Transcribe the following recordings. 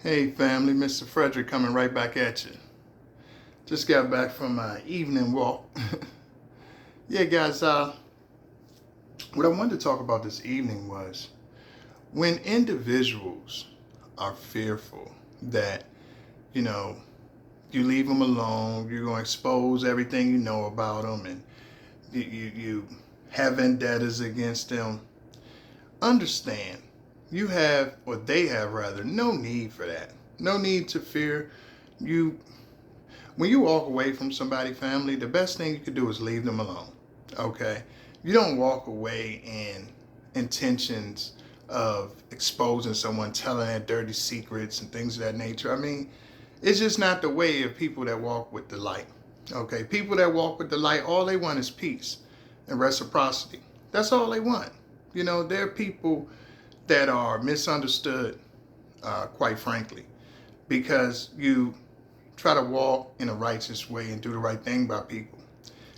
Hey family, Mr. Frederick coming right back at you. Just got back from my evening walk. Yeah, guys, what I wanted to talk about this evening was when individuals are fearful that, you know, you leave them alone, you're going to expose everything you know about them, and you have vendettas against them. Understand, you have, or they have rather, no need for that. No need to fear. You When you walk away from somebody, family, the best thing you could do is leave them alone. Okay? You don't walk away in intentions of exposing someone, telling their dirty secrets and things of that nature. I mean, it's just not the way of people that walk with the light. Okay? People that walk with the light, all they want is peace and reciprocity. That's all they want. There are people that are misunderstood, quite frankly, because you try to walk in a righteous way and do the right thing by people.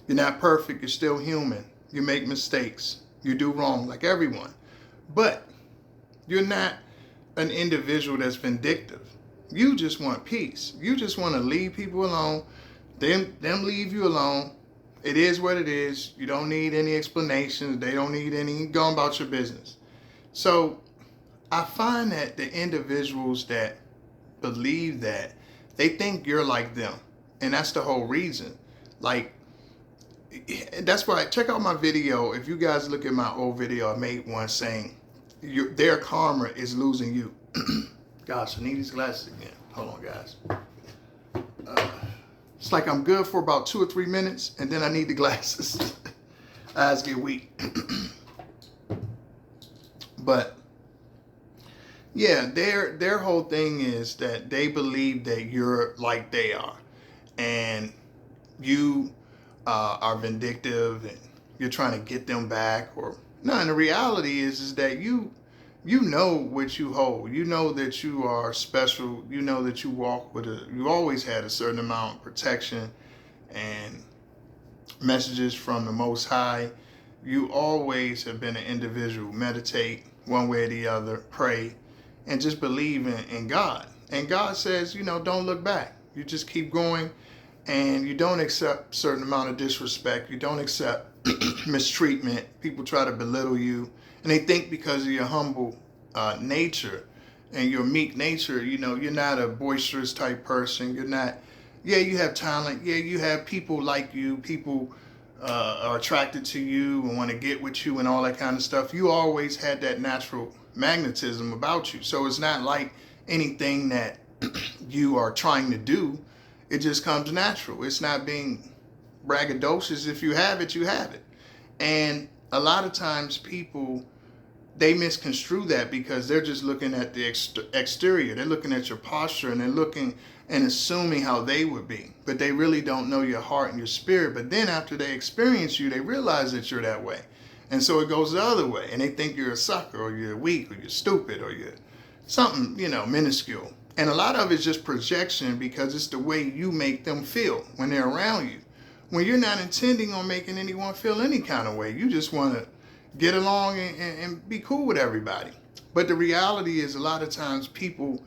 You're not perfect. You're still human. You make mistakes. You do wrong like everyone. But you're not an individual that's vindictive. You just want peace. You just want to leave people alone. Them leave you alone. It is what it is. You don't need any explanations. They don't need any. Go about your business. So I find that the individuals that believe that, they think you're like them. And that's the whole reason. Like, that's why, check out my video. If you guys look at my old video, I made one saying, their karma is losing you. Gosh, I need these glasses again. Hold on, guys. It's like I'm good for about 2 or 3 minutes, and then I need the glasses. Eyes get weak. But yeah, their whole thing is that they believe that you're like they are, and you are vindictive, and you're trying to get them back. Or no, and the reality is that you know what you hold. You know that you are special. You know that you walk with you always had a certain amount of protection and messages from the Most High. You always have been an individual. Meditate one way or the other, pray, and just believe in God. And God says, don't look back. You just keep going, and you don't accept a certain amount of disrespect. You don't accept mistreatment. People try to belittle you, and they think because of your humble nature and your meek nature, you're not a boisterous type person. You're not, yeah, you have talent. Yeah, you have people like you. People are attracted to you and want to get with you and all that kind of stuff. You always had that natural magnetism about you. So it's not like anything that you are trying to do. It just comes natural. It's not being braggadocious. If you have it, you have it. And a lot of times people, they misconstrue that because they're just looking at the exterior. They're looking at your posture, and they're looking and assuming how they would be. But they really don't know your heart and your spirit. But then after they experience you, they realize that you're that way. And so it goes the other way. And they think you're a sucker, or you're weak, or you're stupid, or you're something, minuscule. And a lot of it's just projection, because it's the way you make them feel when they're around you. When you're not intending on making anyone feel any kind of way. You just want to get along and be cool with everybody. But the reality is, a lot of times people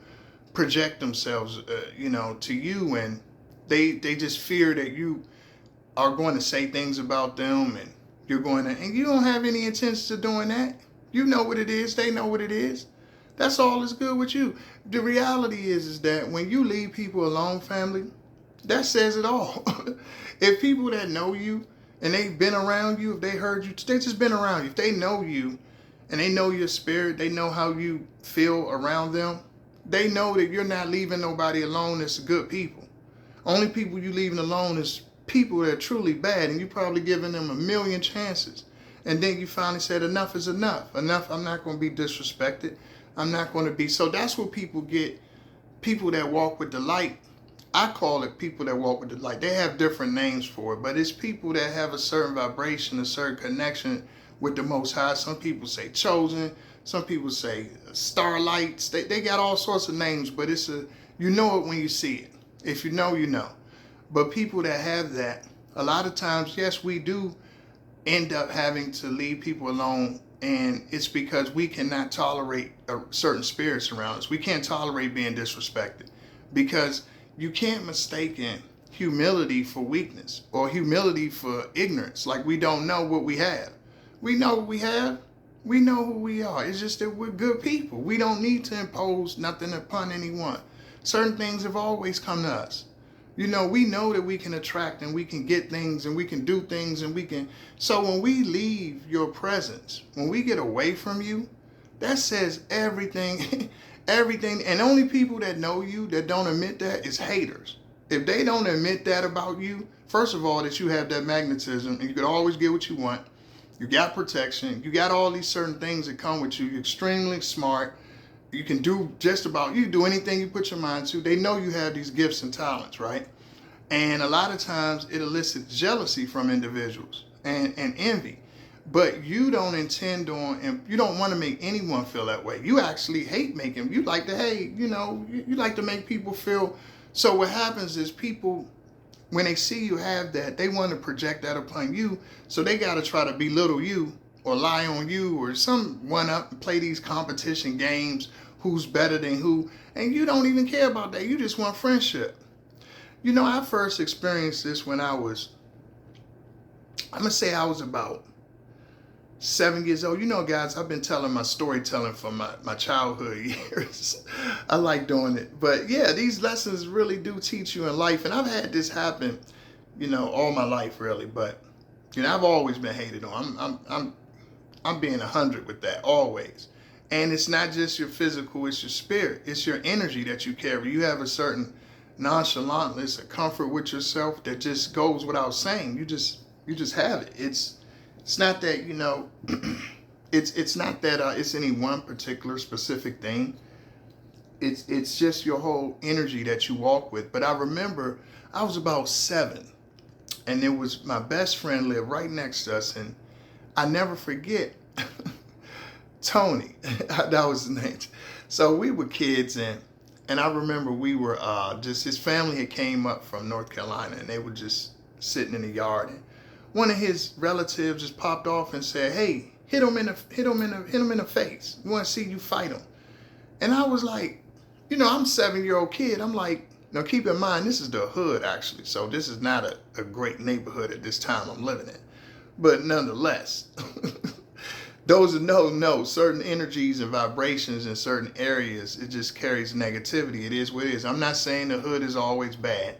project themselves, to you, and they just fear that you are going to say things about them, and you're going to, and you don't have any intentions of doing that. You know what it is. They know what it is. That's all is good with you. The reality is that when you leave people alone, family, that says it all. If people that know you and they've been around you, if they heard you, they just been around you. If they know you and they know your spirit, they know how you feel around them, they know that you're not leaving nobody alone that's good people. Only people you leaving alone is people that are truly bad, and you probably giving them a million chances. And then you finally said, enough is enough. Enough, I'm not going to be disrespected. I'm not going to be. So that's what people get. People that walk with the light, I call it people that walk with the light. They have different names for it, but it's people that have a certain vibration, a certain connection with the Most High. Some people say chosen. Some people say starlights. They got all sorts of names, but you know it when you see it. If you know, you know. But people that have that, a lot of times, yes, we do end up having to leave people alone And it's because we cannot tolerate certain spirits around us. We can't tolerate being disrespected, because you can't mistake humility for weakness or humility for ignorance. Like we don't know what we have. We know what we have. We know who we are. It's just that we're good people. We don't need to impose nothing upon anyone. Certain things have always come to us. We know that we can attract and we can get things and we can do things and we can. So when we leave your presence, when we get away from you, that says everything, everything. And only people that know you that don't admit that is haters. If they don't admit that about you, first of all, that you have that magnetism and you could always get what you want. You got protection. You got all these certain things that come with you. You're extremely smart. You can do you do anything you put your mind to. They know you have these gifts and talents, right? And a lot of times it elicits jealousy from individuals and envy. But you don't intend on, and you don't want to make anyone feel that way. You actually hate making, you like to, you like to make people feel. So what happens is people, when they see you have that, they want to project that upon you. So they got to try to belittle you or lie on you or some one up and play these competition games. Who's better than who? And you don't even care about that. You just want friendship. I first experienced this when I'm going to say I was about 7 years old. Guys, I've been telling my storytelling from my childhood years. I like doing it. But yeah, these lessons really do teach you in life. And I've had this happen, all my life really. But, I've always been hated on. I'm being 100 with that, always. And it's not just your physical, it's your spirit. It's your energy that you carry. You have a certain nonchalantness, a comfort with yourself that just goes without saying. You just have it. It's not that, it's not that it's any one particular specific thing. It's just your whole energy that you walk with. But I remember I was about 7, and there was my best friend lived right next to us, and I never forget Tony. That was his name. So we were kids, and I remember we were just, his family had came up from North Carolina, and they were just sitting in the yard, and one of his relatives just popped off and said, "Hey, hit him in the face. We want to see you fight him." And I was like, I'm a 7-year-old kid. I'm like, now keep in mind, this is the hood actually, so this is not a great neighborhood at this time I'm living in, but nonetheless. Those that know certain energies and vibrations in certain areas, it just carries negativity. It is what it is. I'm not saying the hood is always bad,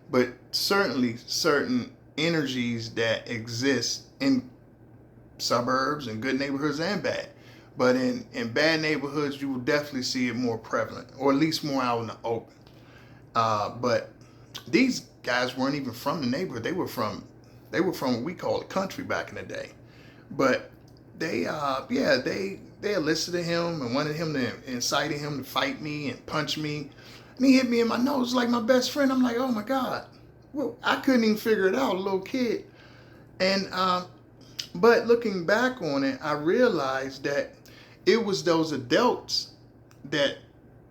but certainly certain energies that exist in suburbs and good neighborhoods and bad. But in bad neighborhoods, you will definitely see it more prevalent, or at least more out in the open. But these guys weren't even from the neighborhood. They were from what we call the country back in the day. But they elicited him and wanted him to incite him to fight me and punch me. And he hit me in my nose like my best friend. I'm like, oh my God. Well, I couldn't even figure it out, a little kid. And but looking back on it, I realized that it was those adults that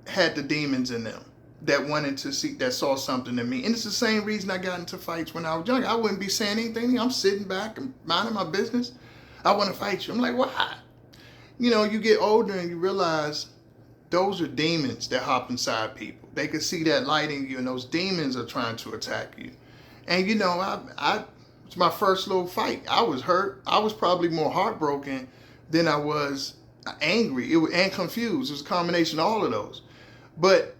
had the demons in them, that wanted to see, that saw something in me. And it's the same reason I got into fights when I was young. I wouldn't be saying anything. I'm sitting back and minding my business. I want to fight you. I'm like, why? You get older and you realize those are demons that hop inside people. They can see that light in you, and those demons are trying to attack you. And it's my first little fight. I was hurt. I was probably more heartbroken than I was angry and confused. It was a combination of all of those. But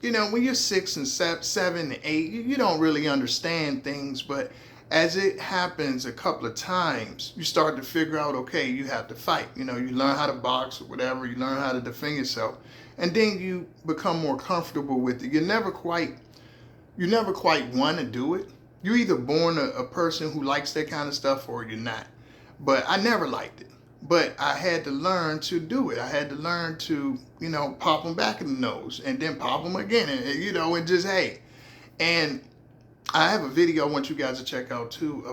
when you're 6 and 7 and 8, you don't really understand things. But as it happens a couple of times, you start to figure out, okay, you have to fight. You learn how to box or whatever. You learn how to defend yourself. And then you become more comfortable with it. You never quite want to do it. You're either born a person who likes that kind of stuff or you're not. But I never liked it. But I had to learn to do it. I had to learn to, pop them back in the nose and then pop them again. And just, hey. And I have a video I want you guys to check out too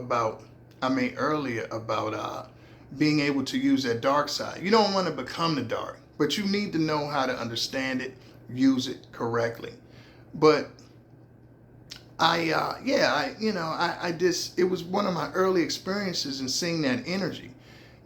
I made earlier about being able to use that dark side. You don't want to become the dark, but you need to know how to understand it, use it correctly. But it was one of my early experiences in seeing that energy.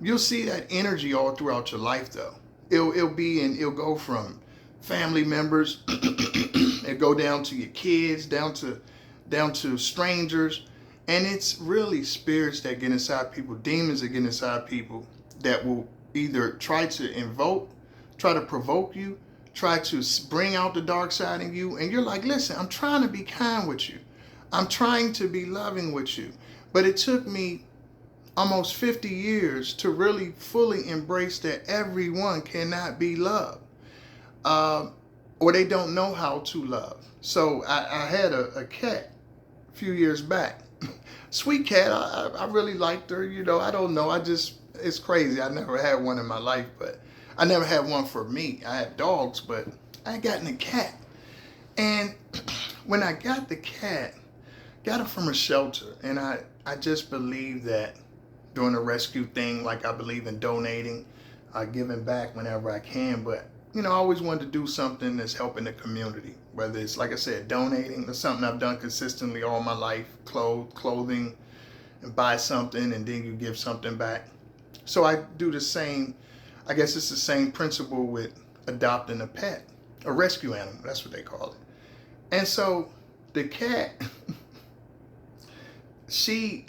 You'll see that energy all throughout your life, though. It'll go from family members, it'll go down to your kids, down to strangers, and it's really spirits that get inside people, demons that get inside people that will either try to invoke, try to provoke you, try to bring out the dark side in you, and you're like, listen, I'm trying to be kind with you. I'm trying to be loving with you. But it took me almost 50 years to really fully embrace that everyone cannot be loved. Or they don't know how to love. So I had a cat a few years back. Sweet cat, I really liked her. I don't know. It's crazy. I never had one in my life, but I never had one for me. I had dogs, but I had gotten a cat. And when I got the cat, got it from a shelter, and I just believe that doing a rescue thing, like I believe in donating, giving back whenever I can, but I always wanted to do something that's helping the community, whether it's, like I said, donating. That's something I've done consistently all my life, clothing, and buy something and then you give something back. So I do the same. I guess it's the same principle with adopting a pet, a rescue animal, that's what they call it. And so the cat, she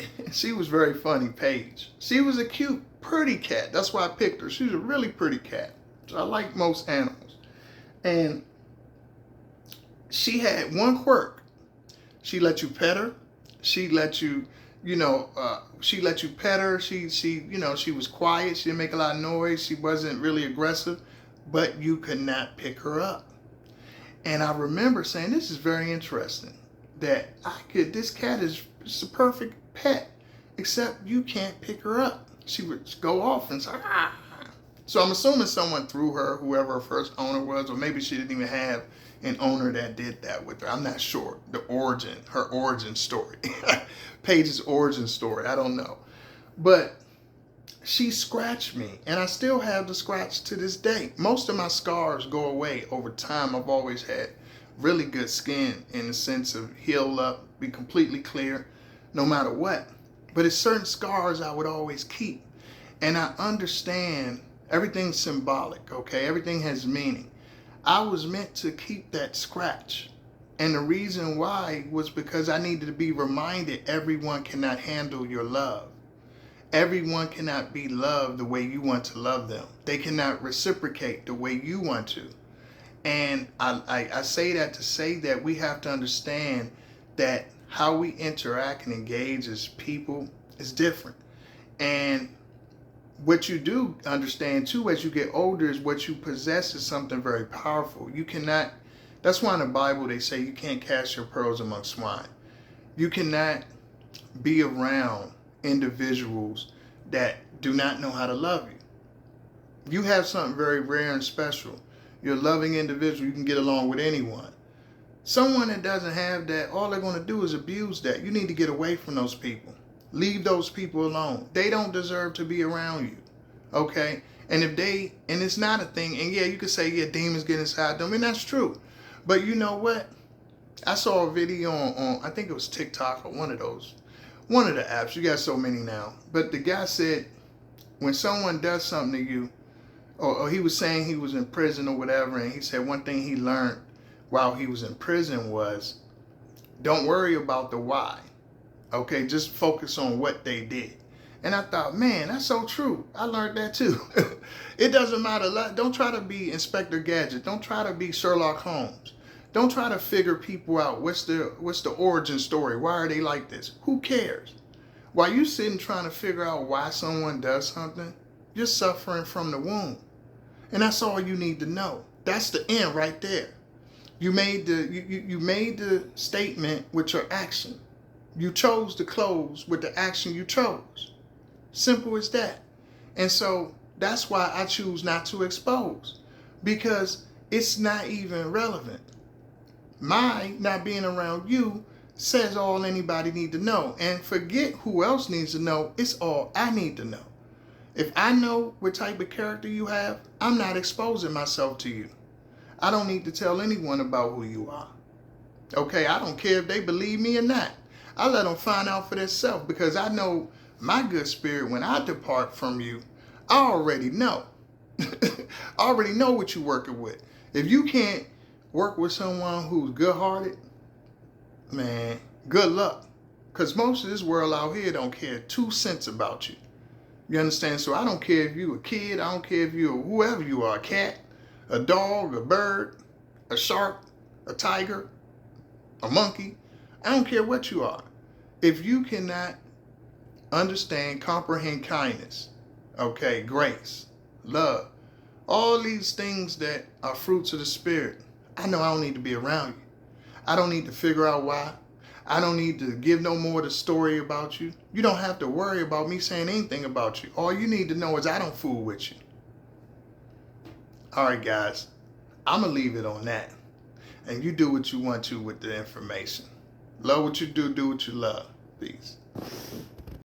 was very funny, Paige. She was a cute, pretty cat. That's why I picked her. She was a really pretty cat. So I like most animals. And she had one quirk. She let you pet her. She let you, she let you pet her. She was quiet. She didn't make a lot of noise. She wasn't really aggressive, but you could not pick her up. And I remember saying, this is very interesting, that this cat is a perfect pet, except you can't pick her up. She would go off and say, ah. So I'm assuming someone threw her, whoever her first owner was, or maybe she didn't even have an owner that did that with her. I'm not sure. Her origin story. Paige's origin story. I don't know. But she scratched me, and I still have the scratch to this day. Most of my scars go away over time. I've always had really good skin in the sense of heal up, be completely clear, no matter what. But it's certain scars I would always keep. And I understand everything's symbolic, okay? Everything has meaning. I was meant to keep that scratch. And the reason why was because I needed to be reminded everyone cannot handle your love. Everyone cannot be loved the way you want to love them. They cannot reciprocate the way you want to. And I say that to say that we have to understand that how we interact and engage as people is different. And what you do understand too as you get older is what you possess is something very powerful. You cannot, that's why in the Bible they say you can't cast your pearls among swine. You cannot be around individuals that do not know how to love you. You have something very rare and special. You're a loving individual. You can get along with anyone. Someone that doesn't have that, all they're going to do is abuse that. You need to get away from those people. Leave those people alone. They don't deserve to be around you. Okay? And it's not a thing, and yeah, you could say, yeah, demons get inside them, and that's true. But you know what? I saw a video on I think it was TikTok or one of the apps. You got so many now. But the guy said, when someone does something to you, or he was saying he was in prison or whatever, and he said one thing he learned while he was in prison was, don't worry about the why. Okay, just focus on what they did. And I thought, man, that's so true. I learned that too. It doesn't matter. Don't try to be Inspector Gadget. Don't try to be Sherlock Holmes. Don't try to figure people out. What's the origin story? Why are they like this? Who cares? While you sitting trying to figure out why someone does something, you're suffering from the wound. And that's all you need to know. That's the end right there. You made the statement with your action. You chose to close with the action you chose. Simple as that. And so that's why I choose not to expose, because it's not even relevant. My not being around you says all anybody need to know. And forget who else needs to know. It's all I need to know. If I know what type of character you have, I'm not exposing myself to you. I don't need to tell anyone about who you are. Okay, I don't care if they believe me or not. I let them find out for themselves, because I know my good spirit, when I depart from you, I already know. I already know what you're working with. If you can't work with someone who's good-hearted, man, good luck. Because most of this world out here don't care 2 cents about you. You understand? So I don't care if you a kid. I don't care if you whoever you are, a cat, a dog, a bird, a shark, a tiger, a monkey. I don't care what you are. If you cannot understand, comprehend kindness, okay, grace, love, all these things that are fruits of the Spirit, I know I don't need to be around you. I don't need to figure out why. I don't need to give no more the story about you. You don't have to worry about me saying anything about you. All you need to know is I don't fool with you. All right, guys. I'm going to leave it on that. And you do what you want to with the information. Love what you do what you love. Peace.